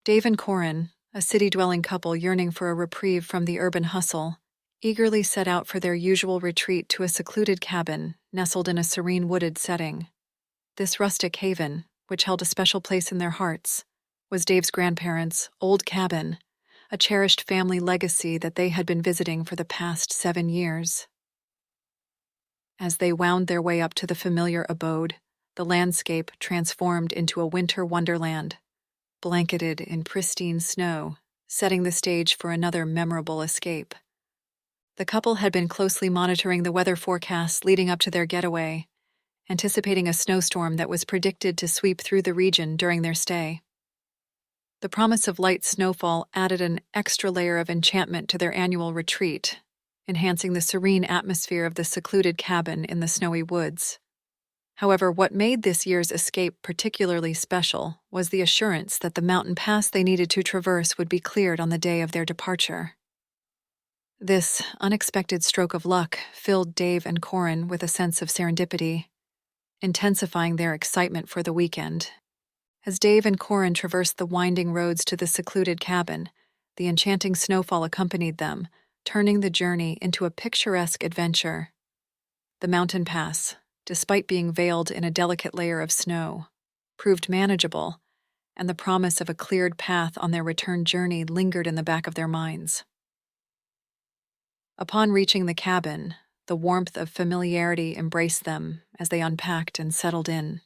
Dave and Korin, a city-dwelling couple yearning for a reprieve from the urban hustle, eagerly set out for their usual retreat to a secluded cabin nestled in a serene wooded setting. This rustic haven, which held a special place in their hearts, was Dave's grandparents' old cabin, a cherished family legacy that they had been visiting for the past 7 years. As they wound their way up to the familiar abode, the landscape transformed into a winter wonderland, blanketed in pristine snow, setting the stage for another memorable escape. The couple had been closely monitoring the weather forecasts leading up to their getaway, anticipating a snowstorm that was predicted to sweep through the region during their stay. The promise of light snowfall added an extra layer of enchantment to their annual retreat, enhancing the serene atmosphere of the secluded cabin in the snowy woods. However, what made this year's escape particularly special was the assurance that the mountain pass they needed to traverse would be cleared on the day of their departure. This unexpected stroke of luck filled Dave and Korin with a sense of serendipity, intensifying their excitement for the weekend. As Dave and Korin traversed the winding roads to the secluded cabin, the enchanting snowfall accompanied them, turning the journey into a picturesque adventure. The mountain pass, despite being veiled in a delicate layer of snow, proved manageable, and the promise of a cleared path on their return journey lingered in the back of their minds. Upon reaching the cabin, the warmth of familiarity embraced them as they unpacked and settled in.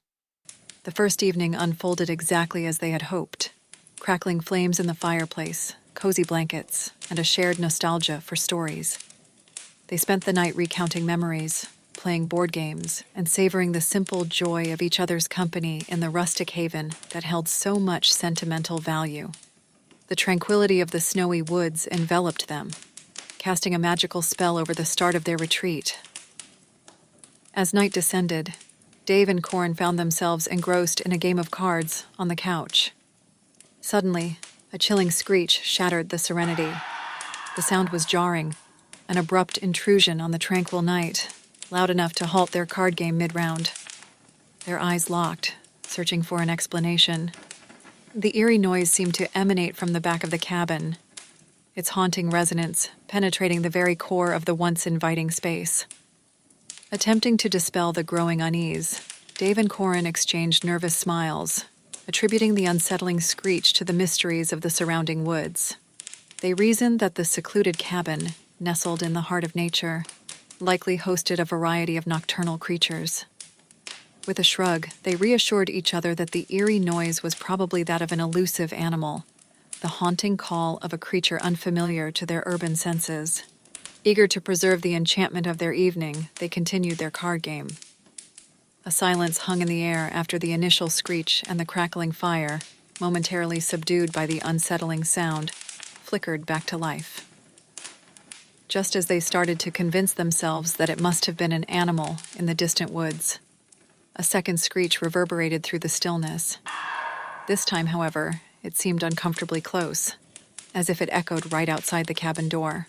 The first evening unfolded exactly as they had hoped, crackling flames in the fireplace, cozy blankets, and a shared nostalgia for stories. They spent the night recounting memories, playing board games, and savoring the simple joy of each other's company in the rustic haven that held so much sentimental value. The tranquility of the snowy woods enveloped them, casting a magical spell over the start of their retreat. As night descended, Dave and Korin found themselves engrossed in a game of cards on the couch. Suddenly, a chilling screech shattered the serenity. The sound was jarring, an abrupt intrusion on the tranquil night, loud enough to halt their card game mid-round. Their eyes locked, searching for an explanation. The eerie noise seemed to emanate from the back of the cabin, its haunting resonance penetrating the very core of the once inviting space. Attempting to dispel the growing unease, Dave and Korin exchanged nervous smiles, attributing the unsettling screech to the mysteries of the surrounding woods. They reasoned that the secluded cabin, nestled in the heart of nature, likely hosted a variety of nocturnal creatures. With a shrug, they reassured each other that the eerie noise was probably that of an elusive animal, the haunting call of a creature unfamiliar to their urban senses. Eager to preserve the enchantment of their evening, they continued their card game. A silence hung in the air after the initial screech, and the crackling fire, momentarily subdued by the unsettling sound, flickered back to life. Just as they started to convince themselves that it must have been an animal in the distant woods, a second screech reverberated through the stillness. This time, however, it seemed uncomfortably close, as if it echoed right outside the cabin door.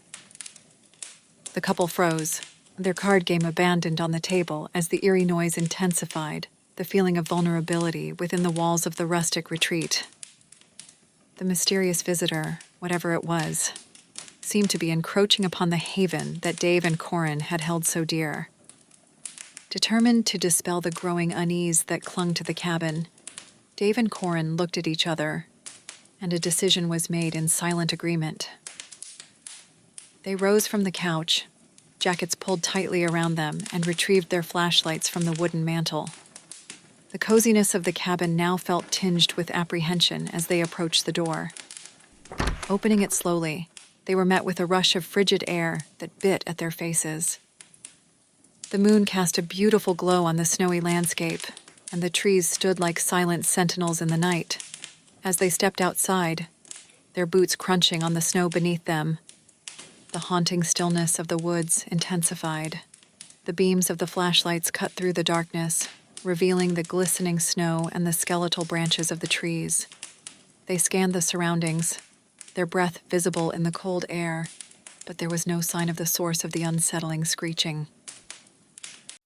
The couple froze, their card game abandoned on the table as the eerie noise intensified the feeling of vulnerability within the walls of the rustic retreat. The mysterious visitor, whatever it was, seemed to be encroaching upon the haven that Dave and Korin had held so dear. Determined to dispel the growing unease that clung to the cabin, Dave and Korin looked at each other, and a decision was made in silent agreement. They rose from the couch, jackets pulled tightly around them, and retrieved their flashlights from the wooden mantel. The coziness of the cabin now felt tinged with apprehension as they approached the door. Opening it slowly, they were met with a rush of frigid air that bit at their faces. The moon cast a beautiful glow on the snowy landscape, and the trees stood like silent sentinels in the night. As they stepped outside, their boots crunching on the snow beneath them, the haunting stillness of the woods intensified. The beams of the flashlights cut through the darkness, revealing the glistening snow and the skeletal branches of the trees. They scanned the surroundings, their breath visible in the cold air, but there was no sign of the source of the unsettling screeching.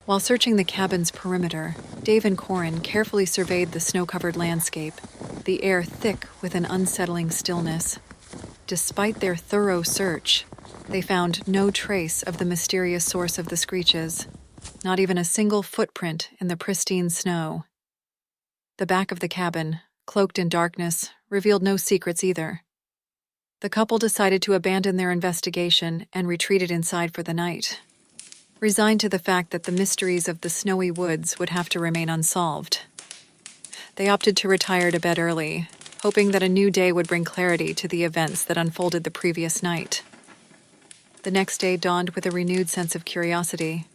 While searching the cabin's perimeter, Dave and Korin carefully surveyed the snow-covered landscape, the air thick with an unsettling stillness. Despite their thorough search, they found no trace of the mysterious source of the screeches, not even a single footprint in the pristine snow. The back of the cabin, cloaked in darkness, revealed no secrets either. The couple decided to abandon their investigation and retreated inside for the night, resigned to the fact that the mysteries of the snowy woods would have to remain unsolved. They opted to retire to bed early, hoping that a new day would bring clarity to the events that unfolded the previous night. The next day dawned with a renewed sense of curiosity,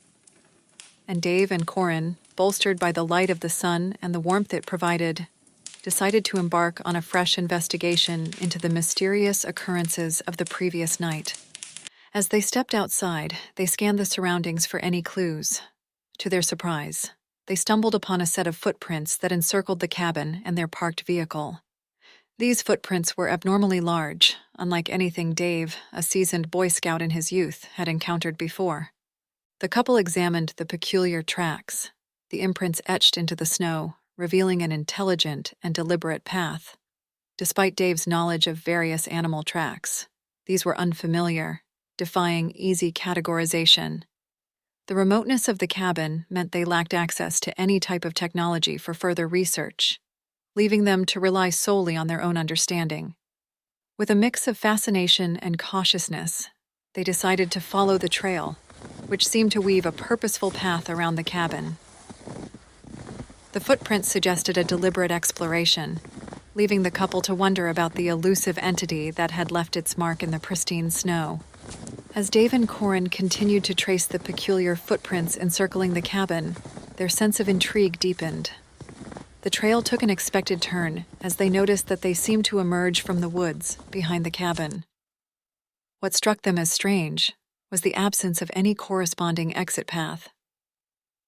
and Dave and Korin, bolstered by the light of the sun and the warmth it provided, decided to embark on a fresh investigation into the mysterious occurrences of the previous night. As they stepped outside, they scanned the surroundings for any clues. To their surprise, they stumbled upon a set of footprints that encircled the cabin and their parked vehicle. These footprints were abnormally large, unlike anything Dave, a seasoned Boy Scout in his youth, had encountered before. The couple examined the peculiar tracks, the imprints etched into the snow, revealing an intelligent and deliberate path. Despite Dave's knowledge of various animal tracks, these were unfamiliar, defying easy categorization. The remoteness of the cabin meant they lacked access to any type of technology for further research, leaving them to rely solely on their own understanding. With a mix of fascination and cautiousness, they decided to follow the trail, which seemed to weave a purposeful path around the cabin. The footprints suggested a deliberate exploration, leaving the couple to wonder about the elusive entity that had left its mark in the pristine snow. As Dave and Korin continued to trace the peculiar footprints encircling the cabin, their sense of intrigue deepened. The trail took an unexpected turn as they noticed that they seemed to emerge from the woods behind the cabin. What struck them as strange was the absence of any corresponding exit path.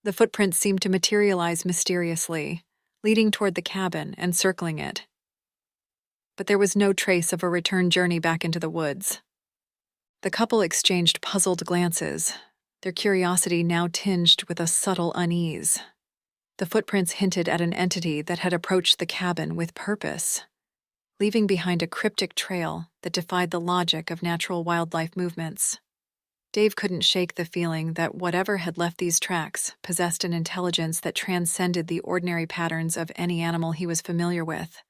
The footprints seemed to materialize mysteriously, leading toward the cabin and circling it. But there was no trace of a return journey back into the woods. The couple exchanged puzzled glances, their curiosity now tinged with a subtle unease. The footprints hinted at an entity that had approached the cabin with purpose, leaving behind a cryptic trail that defied the logic of natural wildlife movements. Dave couldn't shake the feeling that whatever had left these tracks possessed an intelligence that transcended the ordinary patterns of any animal he was familiar with.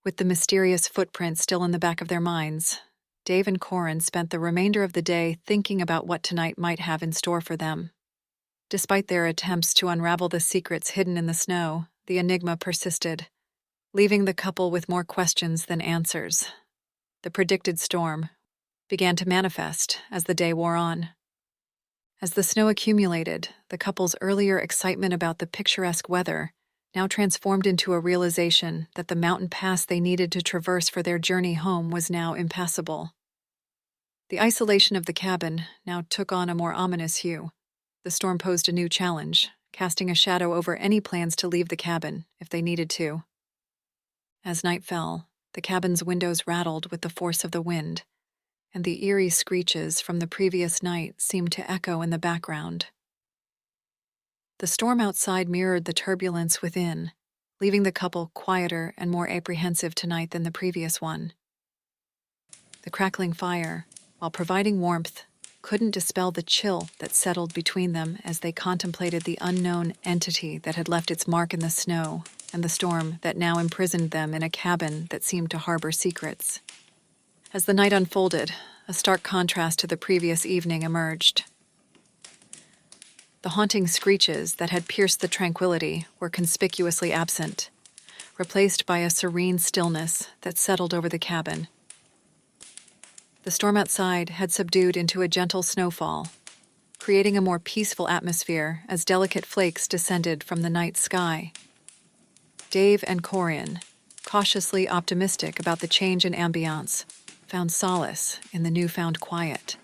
With the mysterious footprints still in the back of their minds, Dave and Korin spent the remainder of the day thinking about what tonight might have in store for them. Despite their attempts to unravel the secrets hidden in the snow, the enigma persisted, leaving the couple with more questions than answers. The predicted storm began to manifest as the day wore on. As the snow accumulated, the couple's earlier excitement about the picturesque weather now transformed into a realization that the mountain pass they needed to traverse for their journey home was now impassable. The isolation of the cabin now took on a more ominous hue. The storm posed a new challenge, casting a shadow over any plans to leave the cabin if they needed to. As night fell, the cabin's windows rattled with the force of the wind, and the eerie screeches from the previous night seemed to echo in the background. The storm outside mirrored the turbulence within, leaving the couple quieter and more apprehensive tonight than the previous one. The crackling fire, while providing warmth, couldn't dispel the chill that settled between them as they contemplated the unknown entity that had left its mark in the snow and the storm that now imprisoned them in a cabin that seemed to harbor secrets. As the night unfolded, a stark contrast to the previous evening emerged. The haunting screeches that had pierced the tranquility were conspicuously absent, replaced by a serene stillness that settled over the cabin. The storm outside had subdued into a gentle snowfall, creating a more peaceful atmosphere as delicate flakes descended from the night sky. Dave and Korin, cautiously optimistic about the change in ambiance, found solace in the newfound quiet.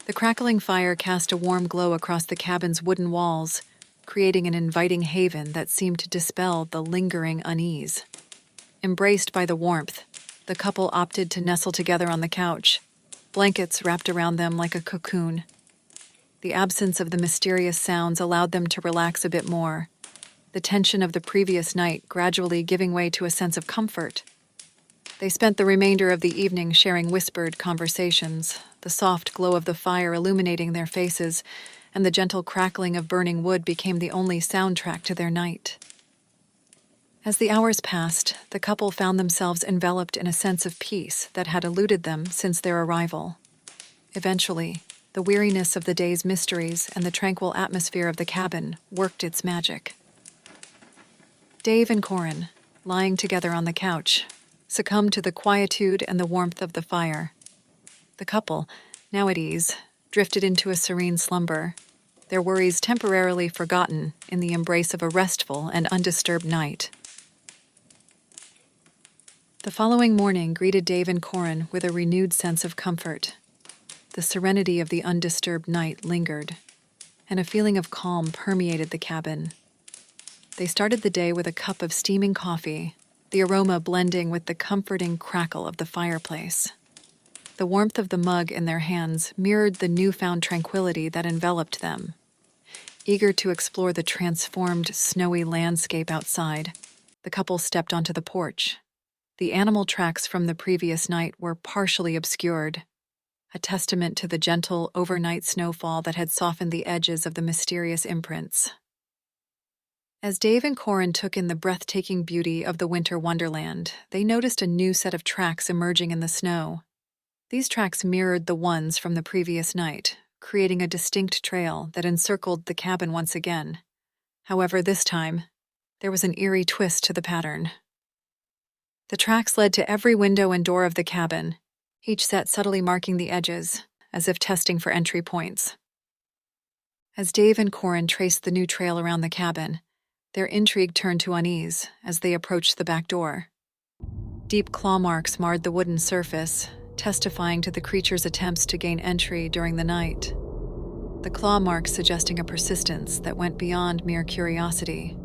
The crackling fire cast a warm glow across the cabin's wooden walls, creating an inviting haven that seemed to dispel the lingering unease. Embraced by the warmth, the couple opted to nestle together on the couch, blankets wrapped around them like a cocoon. The absence of the mysterious sounds allowed them to relax a bit more, the tension of the previous night gradually giving way to a sense of comfort. They spent the remainder of the evening sharing whispered conversations, the soft glow of the fire illuminating their faces, and the gentle crackling of burning wood became the only soundtrack to their night. As the hours passed, the couple found themselves enveloped in a sense of peace that had eluded them since their arrival. Eventually, the weariness of the day's mysteries and the tranquil atmosphere of the cabin worked its magic. Dave and Korin, lying together on the couch, succumbed to the quietude and the warmth of the fire. The couple, now at ease, drifted into a serene slumber, their worries temporarily forgotten in the embrace of a restful and undisturbed night. The following morning greeted Dave and Korin with a renewed sense of comfort. The serenity of the undisturbed night lingered, and a feeling of calm permeated the cabin. They started the day with a cup of steaming coffee, the aroma blending with the comforting crackle of the fireplace. The warmth of the mug in their hands mirrored the newfound tranquility that enveloped them. Eager to explore the transformed, snowy landscape outside, the couple stepped onto the porch. The animal tracks from the previous night were partially obscured, a testament to the gentle, overnight snowfall that had softened the edges of the mysterious imprints. As Dave and Korin took in the breathtaking beauty of the winter wonderland, they noticed a new set of tracks emerging in the snow. These tracks mirrored the ones from the previous night, creating a distinct trail that encircled the cabin once again. However, this time, there was an eerie twist to the pattern. The tracks led to every window and door of the cabin, each set subtly marking the edges, as if testing for entry points. As Dave and Korin traced the new trail around the cabin, their intrigue turned to unease as they approached the back door. Deep claw marks marred the wooden surface, testifying to the creature's attempts to gain entry during the night. The claw marks suggesting a persistence that went beyond mere curiosity.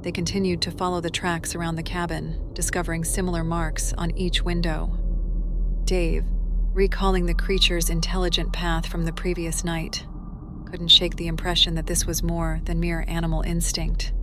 They continued to follow the tracks around the cabin, discovering similar marks on each window. Dave, recalling the creature's intelligent path from the previous night, couldn't shake the impression that this was more than mere animal instinct.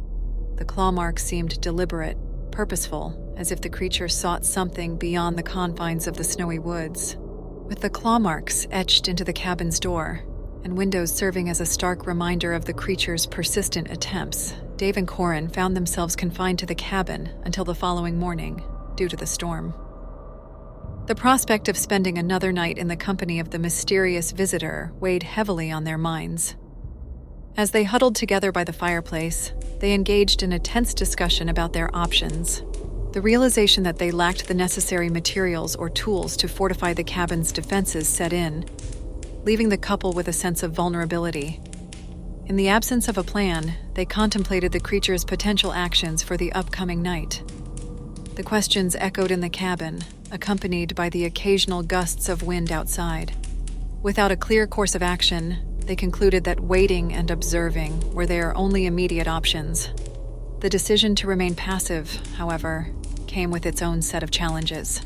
The claw marks seemed deliberate, purposeful, as if the creature sought something beyond the confines of the snowy woods. With the claw marks etched into the cabin's door, and windows serving as a stark reminder of the creature's persistent attempts, Dave and Korin found themselves confined to the cabin until the following morning, due to the storm. The prospect of spending another night in the company of the mysterious visitor weighed heavily on their minds. As they huddled together by the fireplace, they engaged in a tense discussion about their options. The realization that they lacked the necessary materials or tools to fortify the cabin's defenses set in, leaving the couple with a sense of vulnerability. In the absence of a plan, they contemplated the creature's potential actions for the upcoming night. The questions echoed in the cabin, accompanied by the occasional gusts of wind outside. Without a clear course of action, they concluded that waiting and observing were their only immediate options. The decision to remain passive, however, came with its own set of challenges.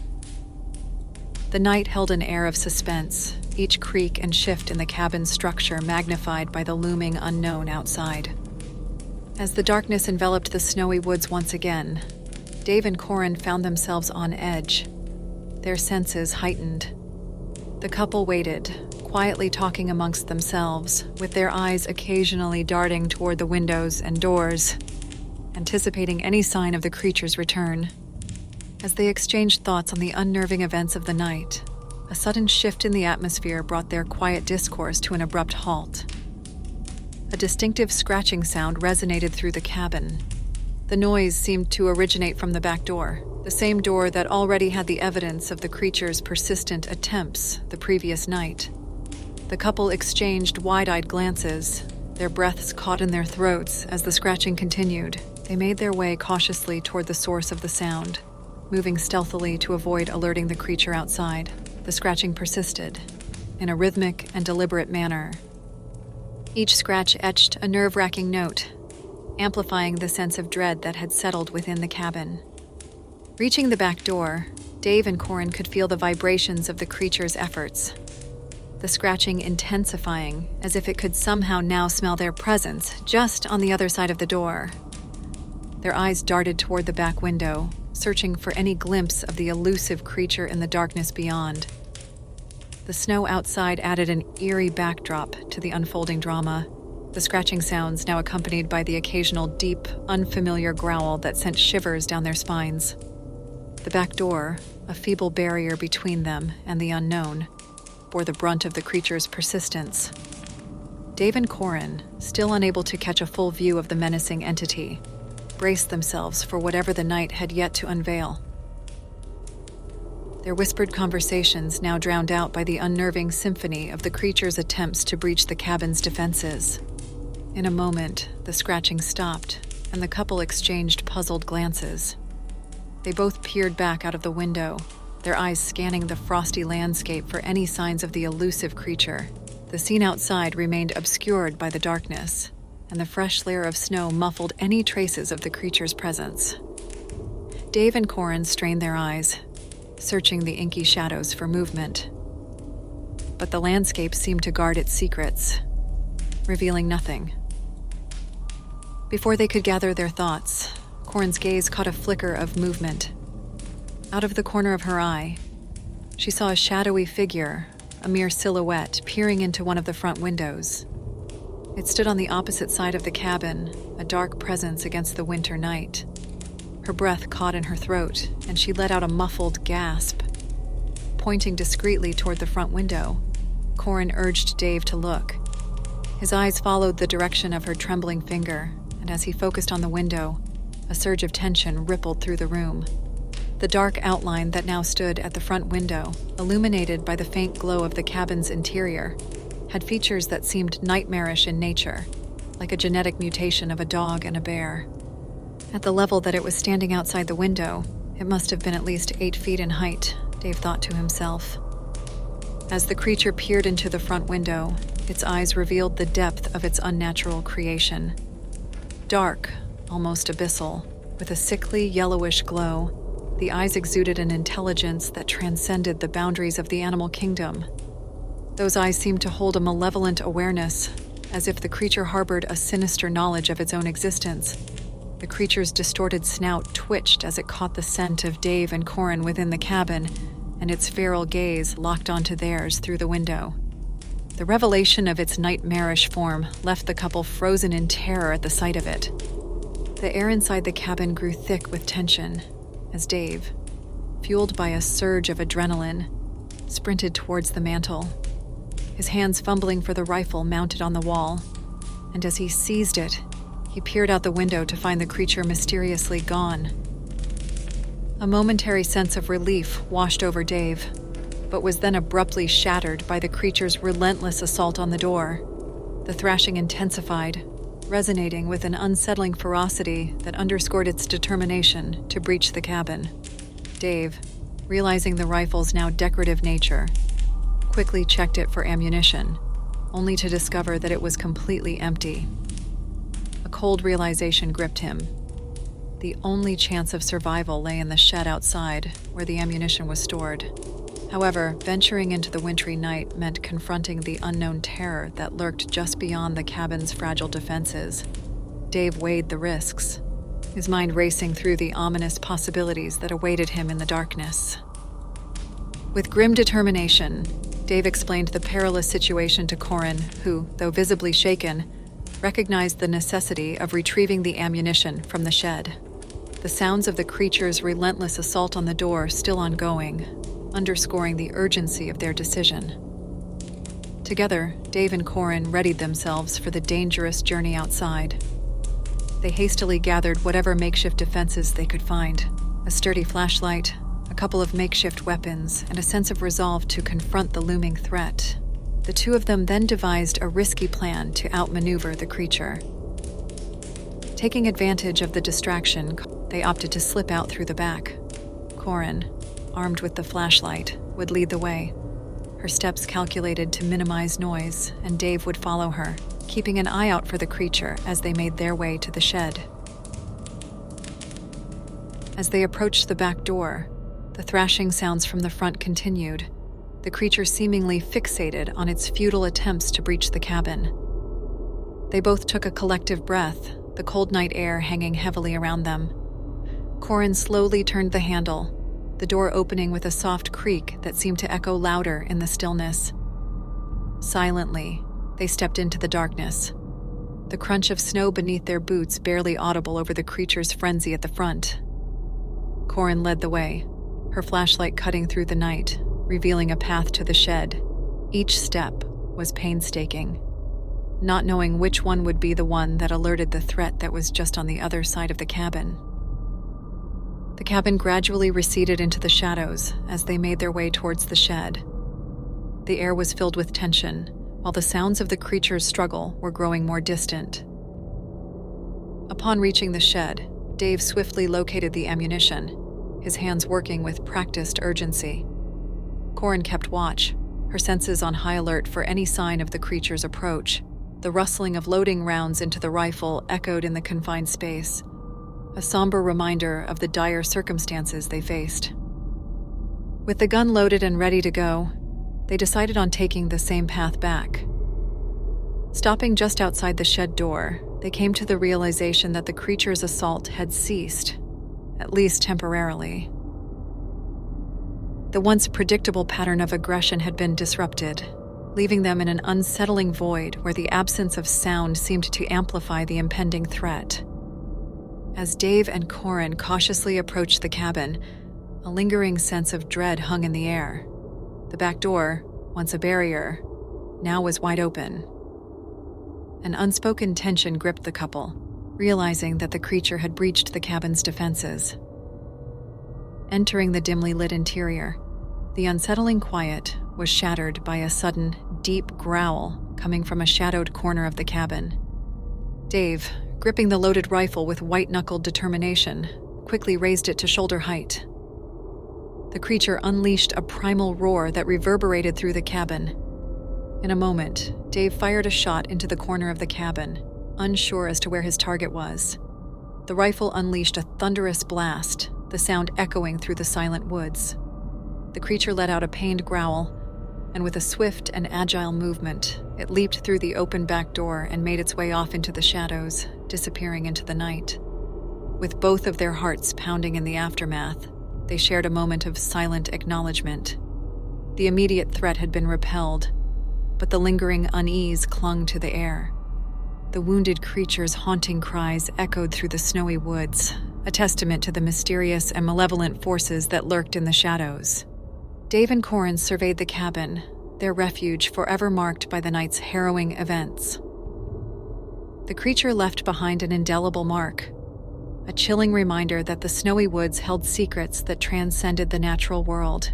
The night held an air of suspense, each creak and shift in the cabin's structure magnified by the looming unknown outside. As the darkness enveloped the snowy woods once again, Dave and Korin found themselves on edge, their senses heightened. The couple waited, quietly talking amongst themselves, with their eyes occasionally darting toward the windows and doors, anticipating any sign of the creature's return. As they exchanged thoughts on the unnerving events of the night, a sudden shift in the atmosphere brought their quiet discourse to an abrupt halt. A distinctive scratching sound resonated through the cabin. The noise seemed to originate from the back door, the same door that already had the evidence of the creature's persistent attempts the previous night. The couple exchanged wide-eyed glances, their breaths caught in their throats as the scratching continued. They made their way cautiously toward the source of the sound, moving stealthily to avoid alerting the creature outside. The scratching persisted, in a rhythmic and deliberate manner. Each scratch etched a nerve-wracking note, amplifying the sense of dread that had settled within the cabin. Reaching the back door, Dave and Korin could feel the vibrations of the creature's efforts, the scratching intensifying as if it could somehow now smell their presence just on the other side of the door. Their eyes darted toward the back window, searching for any glimpse of the elusive creature in the darkness beyond. The snow outside added an eerie backdrop to the unfolding drama, the scratching sounds now accompanied by the occasional deep, unfamiliar growl that sent shivers down their spines. The back door, a feeble barrier between them and the unknown, bore the brunt of the creature's persistence. Dave and Korin, still unable to catch a full view of the menacing entity, braced themselves for whatever the night had yet to unveil. Their whispered conversations now drowned out by the unnerving symphony of the creature's attempts to breach the cabin's defenses. In a moment, the scratching stopped, and the couple exchanged puzzled glances. They both peered back out of the window, their eyes scanning the frosty landscape for any signs of the elusive creature. The scene outside remained obscured by the darkness, and the fresh layer of snow muffled any traces of the creature's presence. Dave and Korin strained their eyes, searching the inky shadows for movement. But the landscape seemed to guard its secrets, revealing nothing. Before they could gather their thoughts, Korin's gaze caught a flicker of movement. Out of the corner of her eye, she saw a shadowy figure, a mere silhouette, peering into one of the front windows. It stood on the opposite side of the cabin, a dark presence against the winter night. Her breath caught in her throat, and she let out a muffled gasp. Pointing discreetly toward the front window, Korin urged Dave to look. His eyes followed the direction of her trembling finger, and as he focused on the window, a surge of tension rippled through the room. The dark outline that now stood at the front window, illuminated by the faint glow of the cabin's interior, had features that seemed nightmarish in nature, like a genetic mutation of a dog and a bear. At the level that it was standing outside the window, it must have been at least 8 feet in height, Dave thought to himself. As the creature peered into the front window, its eyes revealed the depth of its unnatural creation. Dark, almost abyssal, with a sickly yellowish glow, the eyes exuded an intelligence that transcended the boundaries of the animal kingdom. Those eyes seemed to hold a malevolent awareness, as if the creature harbored a sinister knowledge of its own existence. The creature's distorted snout twitched as it caught the scent of Dave and Korin within the cabin, and its feral gaze locked onto theirs through the window. The revelation of its nightmarish form left the couple frozen in terror at the sight of it. The air inside the cabin grew thick with tension, as Dave, fueled by a surge of adrenaline, sprinted towards the mantel, his hands fumbling for the rifle mounted on the wall, and as he seized it, he peered out the window to find the creature mysteriously gone. A momentary sense of relief washed over Dave, but was then abruptly shattered by the creature's relentless assault on the door. The thrashing intensified, resonating with an unsettling ferocity that underscored its determination to breach the cabin. Dave, realizing the rifle's now decorative nature, quickly checked it for ammunition, only to discover that it was completely empty. A cold realization gripped him. The only chance of survival lay in the shed outside, where the ammunition was stored. However, venturing into the wintry night meant confronting the unknown terror that lurked just beyond the cabin's fragile defenses. Dave weighed the risks, his mind racing through the ominous possibilities that awaited him in the darkness. With grim determination, Dave explained the perilous situation to Korin, who, though visibly shaken, recognized the necessity of retrieving the ammunition from the shed. The sounds of the creature's relentless assault on the door still ongoing, underscoring the urgency of their decision. Together, Dave and Korin readied themselves for the dangerous journey outside. They hastily gathered whatever makeshift defenses they could find: a sturdy flashlight, a couple of makeshift weapons, and a sense of resolve to confront the looming threat. The two of them then devised a risky plan to outmaneuver the creature. Taking advantage of the distraction, they opted to slip out through the back. Korin, armed with the flashlight, would lead the way, her steps calculated to minimize noise, and Dave would follow her, keeping an eye out for the creature as they made their way to the shed. As they approached the back door, the thrashing sounds from the front continued, the creature seemingly fixated on its futile attempts to breach the cabin. They both took a collective breath, the cold night air hanging heavily around them. Korin slowly turned the handle, the door opening with a soft creak that seemed to echo louder in the stillness. Silently, they stepped into the darkness, the crunch of snow beneath their boots barely audible over the creature's frenzy at the front. Korin led the way, her flashlight cutting through the night, revealing a path to the shed. Each step was painstaking, not knowing which one would be the one that alerted the threat that was just on the other side of the cabin. The cabin gradually receded into the shadows as they made their way towards the shed. The air was filled with tension, while the sounds of the creature's struggle were growing more distant. Upon reaching the shed, Dave swiftly located the ammunition, his hands working with practiced urgency. Korin kept watch, her senses on high alert for any sign of the creature's approach. The rustling of loading rounds into the rifle echoed in the confined space, a somber reminder of the dire circumstances they faced. With the gun loaded and ready to go, they decided on taking the same path back. Stopping just outside the shed door, they came to the realization that the creature's assault had ceased, at least temporarily. The once predictable pattern of aggression had been disrupted, leaving them in an unsettling void where the absence of sound seemed to amplify the impending threat. As Dave and Korin cautiously approached the cabin, a lingering sense of dread hung in the air. The back door, once a barrier, now was wide open. An unspoken tension gripped the couple, realizing that the creature had breached the cabin's defenses. Entering the dimly lit interior, the unsettling quiet was shattered by a sudden, deep growl coming from a shadowed corner of the cabin. Dave, gripping the loaded rifle with white-knuckled determination, quickly raised it to shoulder height. The creature unleashed a primal roar that reverberated through the cabin. In a moment, Dave fired a shot into the corner of the cabin, unsure as to where his target was. The rifle unleashed a thunderous blast, the sound echoing through the silent woods. The creature let out a pained growl, and with a swift and agile movement, it leaped through the open back door and made its way off into the shadows, disappearing into the night. With both of their hearts pounding in the aftermath, they shared a moment of silent acknowledgement. The immediate threat had been repelled, but the lingering unease clung to the air. The wounded creature's haunting cries echoed through the snowy woods, a testament to the mysterious and malevolent forces that lurked in the shadows. Dave and Korin surveyed the cabin, their refuge forever marked by the night's harrowing events. The creature left behind an indelible mark, a chilling reminder that the snowy woods held secrets that transcended the natural world.